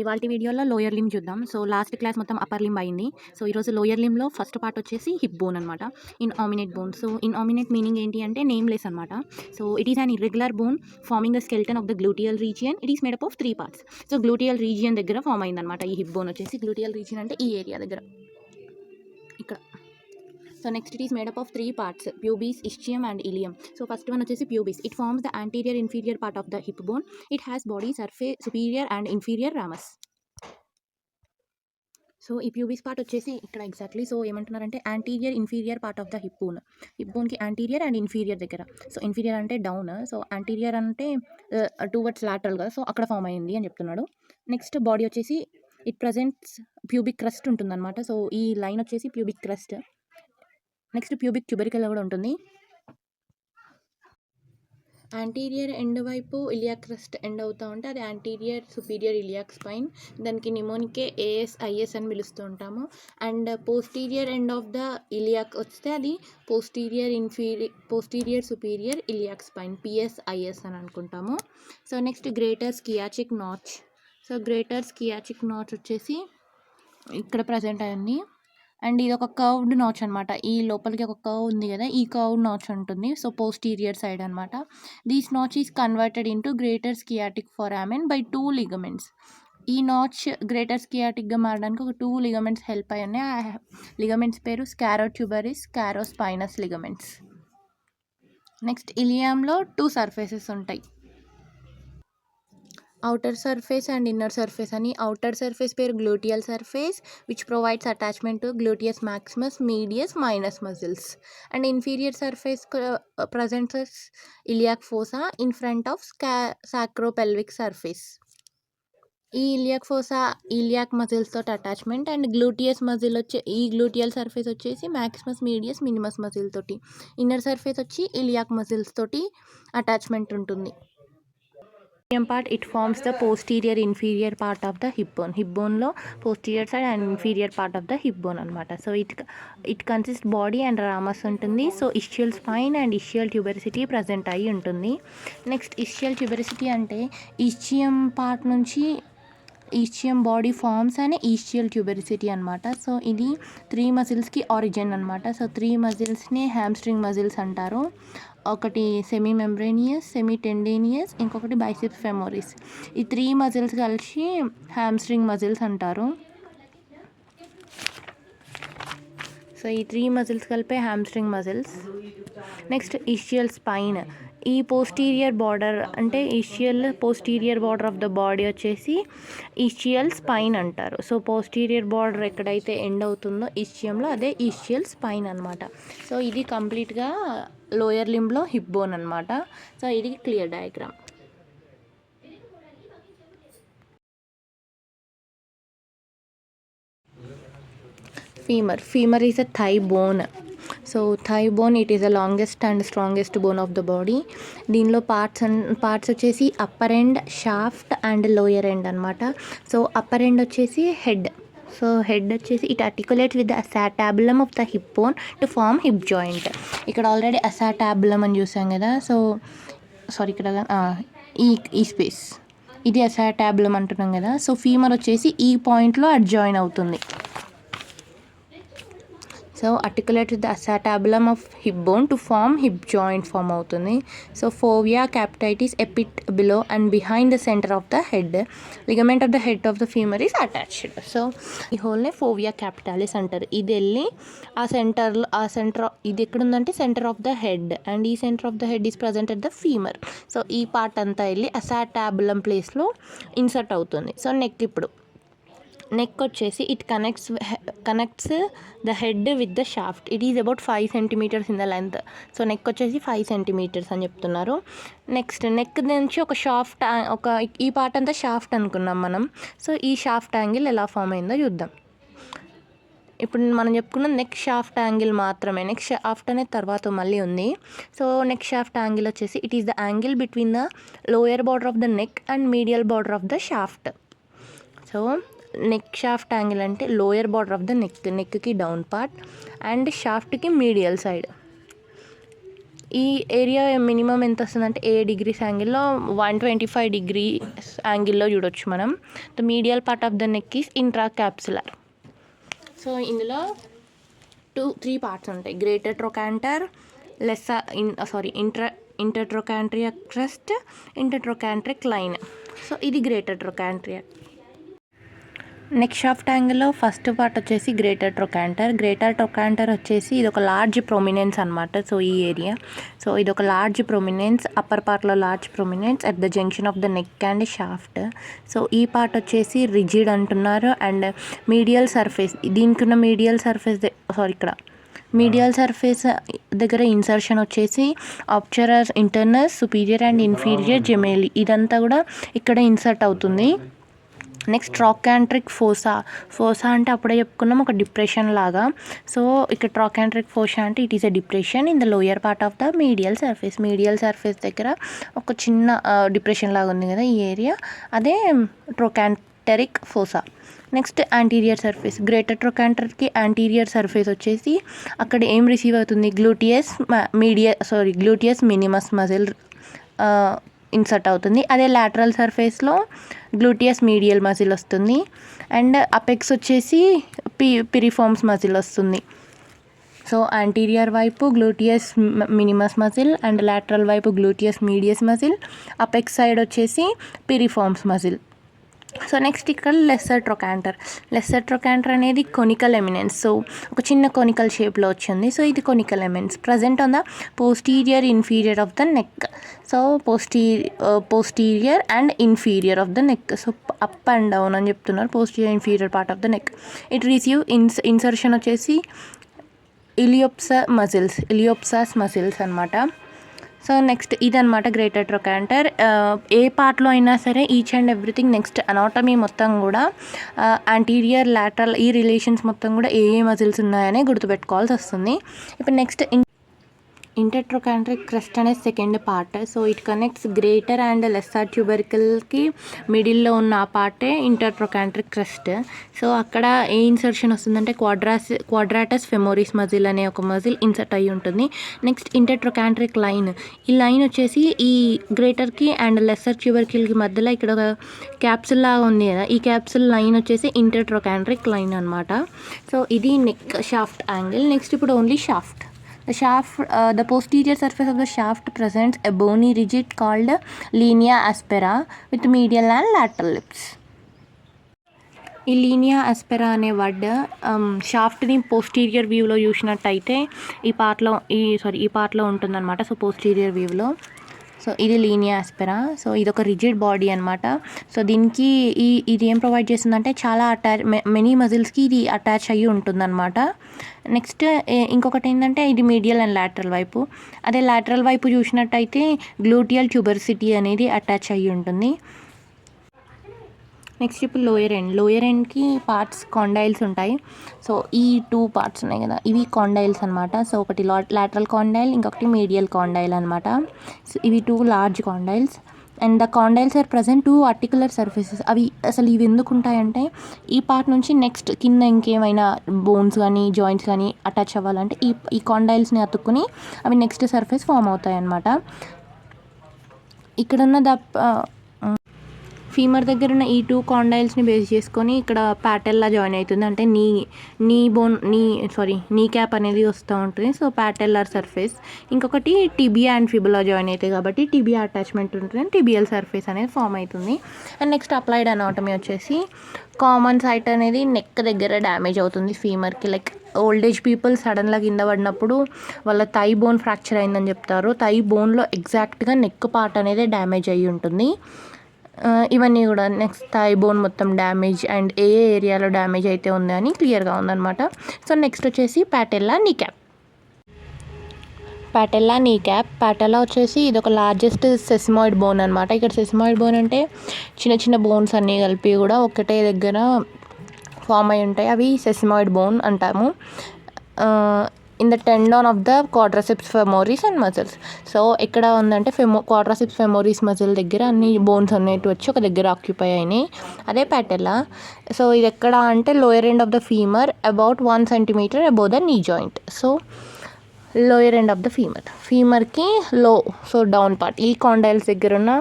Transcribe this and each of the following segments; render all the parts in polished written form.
ఇవాల్టి వీడియోలో lower limb చూద్దాం. సో లాస్ట్ క్లాస్ మొత్తం అప్పర్ లింబ్ అయింది. సో ఈరోజు లోయర్ లింబ్‌లో ఫస్ట్ పార్ట్ వచ్చేసి హిప్ బోన్ అనమాట. ఇన్ఆమినేట్ బోన్. సో ఇన్ఆమినేట్ మీనింగ్ ఏంటి అంటే నేమ్‌లెస్ అనమాట. So it is an irregular bone forming the skeleton of the gluteal region. It is made up of 3 parts. So gluteal region దగ్గర form అయిందనమాట ఈ hip bone వచ్చేసి. Gluteal region అంటే ఈ area దగ్గర ఇక్కడ. So next it is made up of 3 parts: pubis, ischium and ilium. So first one వచ్చేసి pubis. It forms the anterior inferior part of the hip bone. It has body, surface, superior and inferior ramus. So ఈ pubis part వచ్చేసి ఇక్కడ exactly so ఏమంటున్నారంటే anterior inferior part of the hip బోన్కి anterior and inferior దగ్గర. So inferior అంటే down, so anterior అంటే towards లాటరల్గా, so అక్కడ ఫామ్ అయింది అని చెప్తున్నాడు. నెక్స్ట్ బాడీ వచ్చేసి ఇట్ ప్రజెంట్స్ ప్యూబిక్ క్రస్ట్ ఉంటుందన్నమాట. సో ఈ లైన్ వచ్చేసి pubic crest. Next pubic tubercle కూడా ఉంటుంది. యాంటీరియర్ ఎండ్ వైపు ఇలియాక్ క్రస్ట్ ఎండ్ అవుతూ ఉంటే అది యాంటీరియర్ సుపీరియర్ ఇలియాక్ స్పైన్. దానికి నిమోనికే ఏఎస్ఐఎస్ అని పిలుస్తూ ఉంటాము. And posterior end of the iliac వస్తే అది posterior superior iliac spine, PSIS అని అనుకుంటాము. So next greater sciatic notch. So greater sciatic notch వచ్చేసి ఇక్కడ ప్రజెంట్ అయింది. అండ్ ఇది ఒక కర్వ్డ్ నాచ్ అనమాట. ఈ లోపలికి ఒక కర్వ్ ఉంది కదా, ఈ కర్వ్డ్ నాచ్ ఉంటుంది. సో పోస్టీరియర్ సైడ్ అనమాట. These notch is converted into greater sciatic foramen by 2 ligaments. ఈ నాచ్ గ్రేటర్ స్కియాటిక్గా మారడానికి ఒక 2 లిగమెంట్స్ హెల్ప్ అయ్యి ఉన్నాయి. ఆ లిగమెంట్స్ పేరు స్కారోట్యూబరిస్, స్కారోస్పైనస్ లిగమెంట్స్. నెక్స్ట్ ఇలియాంలో 2 సర్ఫేసెస్ ఉంటాయి, outer surface and inner surface అని. outer surface పేరు gluteal surface which provides attachment to gluteus maximus, medius, minus muscles. and inferior surface presents as iliac fossa in front of sacropelvic surface. ఈ iliac fossa iliac muscles తోటి attachment. And gluteus muscle వచ్చి ఈ gluteal surface వచ్చేసి maximus, medius, minimus muscle తోటి. Inner surface వచ్చి iliac muscles తోటి attachment ఉంటుంది. Part it forms the posterior inferior part of the hip bone. Hip బోన్లో posterior side and inferior part of the hip bone అనమాట. So it consist body and ramus ఉంటుంది. So ischial spine and ischial tuberosity present అయ్యి ఉంటుంది. Next ఇషియల్ ట్యూబెరిసిటీ అంటే ఇషియం part నుంచి ఈస్చియం body forms and ఈస్చియల్ ట్యూబెరిసిటీ అనమాట. So ఇది 3 మజిల్స్కి origin అనమాట. సో 3 మజిల్స్ని హ్యామ్స్ట్రింగ్ మజిల్స్ అంటారు. ఒకటి సెమీ మెంబ్రేనియస్, సెమీ టెండేనియస్, ఇంకొకటి బైసిప్స్ ఫెమోరిస్. ఈ 3 మజిల్స్ కలిసి హ్యామ్స్ట్రింగ్ మజిల్స్ అంటారు. సో ఈ 3 మజిల్స్ కలిపే hamstring muscles. Next ischial spine. ఈ పోస్టీరియర్ బార్డర్ అంటే posterior border of the body వచ్చేసి ఇషియల్ స్పైన్ అంటారు. సో పోస్టీరియర్ బార్డర్ ఎక్కడైతే ఎండ్ అవుతుందో ఇషియంలో అదే ఇషియల్ స్పైన్ అనమాట. సో ఇది కంప్లీట్గా లోయర్ లింబ్లో హిప్ బోన్ అనమాట. సో ఇది clear diagram. Femur is a thigh bone. So thigh bone it is the longest and strongest bone of the body. దీనిలో పార్ట్స్ వచ్చేసి upper end, shaft and lower end అనమాట. So upper end వచ్చేసి head. So head వచ్చేసి it articulates with the acetabulum of the hip bone to form hip joint. ఇక్కడ already acetabulum అని చూసాం కదా. So ఇక్కడ ఈ స్పేస్ ఇది అసాటాబులం అంటున్నాం కదా. సో ఫీమర్ వచ్చేసి ఈ పాయింట్లో అడ్జాయిన్ అవుతుంది. So articulate with the acetabulum of hip bone to form hip joint form అవుతుంది. So fovea capitatis a bit below and behind the center of the head. ligament of the head of the femur is attached. So ఈ హోల్నే fovea capitalis అంటారు. ఇది వెళ్ళి ఆ centre ఇది ఎక్కడుందంటే centre of the head, and ఈ centre of the head is present at the femur. So ఈ part అంతా వెళ్ళి అసాటాబులం ప్లేస్లో ఇన్సర్ట్ అవుతుంది. సో నెక్ వచ్చేసి it connects the head with the shaft. It is about 5 centimeters in the length. So neck వచ్చేసి 5 centimeters అని చెప్తున్నారు. నెక్స్ట్ నెక్ నుంచి ఈ పార్ట్ అంతా షాఫ్ట్ అనుకున్నాం మనం. సో ఈ షాఫ్ట్ యాంగిల్ ఎలా ఫామ్ అయిందో చూద్దాం. ఇప్పుడు మనం చెప్పుకున్న నెక్ షాఫ్ట్ యాంగిల్ మాత్రమే. నెక్ షాఫ్ట్ అనేది తర్వాత మళ్ళీ ఉంది. సో నెక్ షాఫ్ట్ యాంగిల్ వచ్చేసి it is the angle between the lower border of the neck and medial border of the shaft. So neck shaft angle అంటే లోయర్ బార్డర్ ఆఫ్ ద నెక్కి down part and షాఫ్ట్కి medial side. ఈ area minimum ఎంత వస్తుందంటే ఏ degrees యాంగిల్లో 125 degrees యాంగిల్లో చూడొచ్చు మనం. The medial part of the neck is intracapsular. So ఇందులో 3 పార్ట్స్ ఉంటాయి. Greater trochanter, intertrochanteric crest, intertrochanteric line. So ఇది గ్రేటర్ ట్రొకాంట్రియా. నెక్ షాఫ్ట్ యాంగిల్లో ఫస్ట్ పార్ట్ వచ్చేసి గ్రేటర్ ట్రొకాంటర్ వచ్చేసి ఇది ఒక లార్జ్ ప్రొమినెన్స్ అనమాట. సో ఈ ఏరియా, సో ఇది ఒక లార్జ్ ప్రొమినెన్స్, అప్పర్ పార్ట్లో large prominence at the junction of the neck and shaft. So ఈ పార్ట్ వచ్చేసి రిజిడ్ అంటున్నారు. అండ్ మీడియల్ సర్ఫేస్, దీనికి ఉన్న మీడియల్ సర్ఫేస్ దగ్గర ఇన్సర్షన్ వచ్చేసి ఆబ్చరస్ internus, superior and inferior gemelli, ఇదంతా కూడా ఇక్కడ ఇన్సర్ట్ అవుతుంది. నెక్స్ట్ ట్రాకాంట్రిక్ ఫోసా అంటే అప్పుడే చెప్పుకున్నాం ఒక డిప్రెషన్ లాగా. సో ఇక్కడ ట్రాకాంట్రిక్ ఫోసా అంటే it is a depression in the lower part of the medial surface దగ్గర ఒక చిన్న డిప్రెషన్ లాగా ఉంది కదా ఈ ఏరియా, అదే trochanteric fossa. Next anterior surface, greater ట్రొకాంటర్కి యాంటీరియర్ సర్ఫేస్ వచ్చేసి అక్కడ ఏం రిసీవ్ అవుతుంది, గ్లూటియస్ మినిమస్ మజిల్ ఇన్సర్ట్ అవుతుంది. అదే లాటరల్ సర్ఫేస్లో గ్లూటియస్ మీడియల్ మజిల్ వస్తుంది. అండ్ అపెక్స్ వచ్చేసి పిరిఫార్మ్స్ మజిల్ వస్తుంది. సో యాంటీరియర్ వైపు gluteus minimus muscle and lateral వైపు gluteus medius muscle, apex side వచ్చేసి పిరిఫార్మ్స్ మజిల్. సో నెక్స్ట్ ఇక్కడ లెస్సర్ ట్రొకాంటర్ అనేది కొనికల్ ఎమినెన్స్. సో ఒక చిన్న కొనికల్ షేప్లో వచ్చింది. సో ఇది conical eminence present on the posterior inferior of the neck. So posterior and inferior of the neck. So up and down అని చెప్తున్నారు, posterior inferior part of the neck. It receive insertion వచ్చేసి ఇలియోప్సాస్ muscles అనమాట. So next ఇదనమాట greater ట్రొకాంటర్. ఏ పార్ట్లో అయినా సరే each and everything next anatomy మొత్తం కూడా యాంటీరియర్ లాటరల్ ఈ రిలేషన్స్ మొత్తం కూడా ఏ మజిల్స్ ఉన్నాయని గుర్తుపెట్టుకోవాల్సి వస్తుంది. ఇప్పుడు నెక్స్ట్ ఇంటర్ట్రొకాంట్రిక్ క్రెస్ట్ అనేది second part. So it connects greater and lesser ట్యూబర్కిల్కి మిడిల్లో ఉన్న ఆ పార్టే ఇంటర్ట్రొకాంట్రిక్ క్రెస్ట్. సో అక్కడ ఏ ఇన్సర్షన్ వస్తుందంటే క్వాడ్రాటస్ ఫెమోరిస్ మజిల్ అనే ఒక మజిల్ ఇన్సర్ట్ అయ్యి ఉంటుంది. నెక్స్ట్ ఇంటర్ట్రొకాంట్రిక్ లైన్, ఈ లైన్ వచ్చేసి ఈ గ్రేటర్కి అండ్ లెస్సర్ ట్యూబర్కిల్కి మధ్యలో ఇక్కడ ఒక క్యాప్సుల్ లాగా ఉంది కదా, ఈ క్యాప్సుల్ లైన్ వచ్చేసి ఇంటర్ట్రొకాంట్రిక్ లైన్ అనమాట. సో ఇది నెక్ షాఫ్ట్ యాంగిల్. నెక్స్ట్ ఇప్పుడు only shaft. The posterior surface of the shaft presents a bony ridge called linea aspera with medial and lateral lips. ఈ లీనియా ఆస్పెరా అనే వర్డ్ షాఫ్ట్ని పోస్టీరియర్ వ్యూలో చూసినట్టయితే ఈ పార్ట్లో ఉంటుందన్నమాట. సో పోస్టీరియర్ వ్యూలో. సో ఇది లీనియా ఆస్పెరా. సో ఇది ఒక రిజిడ్ బాడీ అనమాట. సో దీనికి ఇది ఏం ప్రొవైడ్ చేస్తుందంటే చాలా మెనీ మజిల్స్కి ఇది అటాచ్ అయ్యి ఉంటుందన్నమాట. నెక్స్ట్ ఇంకొకటి ఏంటంటే ఇది మీడియల్ అండ్ లాటరల్ వైపు. అదే లాటరల్ వైపు చూసినట్టయితే గ్లూటియల్ ట్యూబర్సిటీ అనేది అటాచ్ అయ్యి ఉంటుంది. నెక్స్ట్ ఇప్పుడు లోయర్ ఎండ్కి పార్ట్స్ కాండైల్స్ ఉంటాయి. సో ఈ 2 పార్ట్స్ ఉన్నాయి కదా, ఇవి కాండైల్స్ అనమాట. సో ఒకటి లాటరల్ కాండైల్, ఇంకొకటి మీడియల్ కాండైల్ అనమాట. సో ఇవి 2 large condyles. And the condyles are present 2 articular surfaces. అసలు ఇవి ఎందుకు ఉంటాయంటే ఈ పార్ట్ నుంచి నెక్స్ట్ కింద ఇంకేమైనా బోన్స్ కానీ జాయింట్స్ కానీ అటాచ్ అవ్వాలంటే ఈ కాండైల్స్ని అతుక్కుని అవి నెక్స్ట్ సర్ఫేస్ ఫామ్ అవుతాయి అన్నమాట. ఇక్కడున్న ఫీమర్ దగ్గర ఉన్న ఈ 2 కాండైల్స్ని బేస్ చేసుకొని ఇక్కడ ప్యాటెల్లా జాయిన్ అవుతుంది. అంటే నీ క్యాప్ అనేది వస్తూ ఉంటుంది. So patellar surface. ఇంకొకటి టిబియా అండ్ ఫిబులా జాయిన్ అవుతాయి కాబట్టి టిబియా అటాచ్మెంట్ ఉంటుంది, టిబియల్ సర్ఫేస్ అనేది ఫామ్ అవుతుంది. అండ్ నెక్స్ట్ అప్లైడ్ అనాటమీ వచ్చేసి కామన్ సైట్ అనేది నెక్ దగ్గర డ్యామేజ్ అవుతుంది ఫీమర్కి. లైక్ ఓల్డ్ ఏజ్ పీపుల్ సడన్గా కింద పడినప్పుడు వాళ్ళ థై బోన్ ఫ్రాక్చర్ అయిందని చెప్తారు. థై బోన్లో ఎగ్జాక్ట్గా నెక్ పార్ట్ అనేది డ్యామేజ్ అయ్యి ఉంటుంది. ఇవన్నీ కూడా నెక్స్ట్ థై బోన్ మొత్తం డ్యామేజ్ అండ్ ఏ ఏరియాలో డ్యామేజ్ అయితే ఉందని క్లియర్గా ఉందన్నమాట. సో నెక్స్ట్ వచ్చేసి ప్యాటెల్లా నీ క్యాప్. ప్యాటెల్లా వచ్చేసి ఇది ఒక లార్జెస్ట్ సెసమాయిడ్ బోన్ అనమాట. ఇక్కడ సెసమాయిడ్ బోన్ అంటే చిన్న చిన్న బోన్స్ అన్నీ కలిపి కూడా ఒకటే దగ్గర ఫామ్ అయి ఉంటాయి. అవి సెసమాయిడ్ బోన్ అంటాము. In the tendon of the quadriceps femoris and muscles. So ఎక్కడ ఉందంటే క్వాడ్రాసెప్స్ ఫెమోరిస్ మజిల్ దగ్గర అన్ని బోన్స్ అనేవి వచ్చి ఒక దగ్గర ఆక్యుపై అయినాయి. అదే ప్యాటెల్లా. సో ఇది ఎక్కడ అంటే lower end of the femur about 1 centimeter above the knee joint. So lower end of the ఫీమర్కి లో, సో డౌన్ పార్ట్, ఈ కాండైల్స్ దగ్గర ఉన్న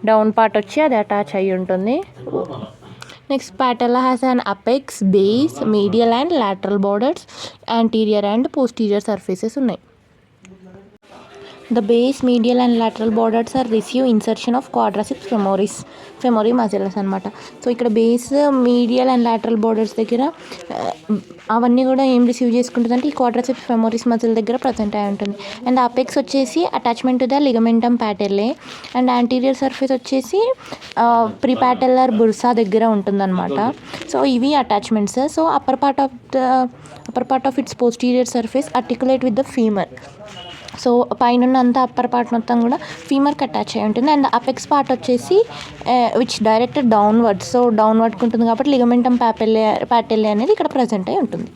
డౌన్ పార్ట్ వచ్చి అది అటాచ్ అయ్యి ఉంటుంది. Next patella has an apex, base, medial and lateral borders, anterior and posterior surfaces ఉన్నాయి. The base, medial and lateral borders are receive insertion of quadriceps femoris muscles అనమాట. So ఇక్కడ base, medial and lateral borders దగ్గర అవన్నీ కూడా ఏం receive చేసుకుంటుంది అంటే ఈ క్వాడ్రిసెప్స్ ఫెమోరిస్ మజిల్ దగ్గర ప్రజెంట్ అయి ఉంటుంది. అండ్ అపెక్స్ వచ్చేసి attachment to the ligamentum patellae, and anterior surface వచ్చేసి ప్రిపాటెల్లర్ బుర్సా దగ్గర ఉంటుందన్నమాట. సో ఇవి attachments. So upper part of its posterior surface articulate with the femur. So పైన అంతా అప్పర్ పార్ట్ మొత్తం కూడా ఫీమర్కి అటాచ్ అయి ఉంటుంది. అండ్ అపెక్స్ పార్ట్ వచ్చేసి విచ్ డైరెక్ట్ డౌన్వర్డ్, సో డౌన్వర్డ్కి ఉంటుంది కాబట్టి లిగమెంటమ్ ప్యాటెల్లే అనేది ఇక్కడ ప్రజెంట్ అయి ఉంటుంది.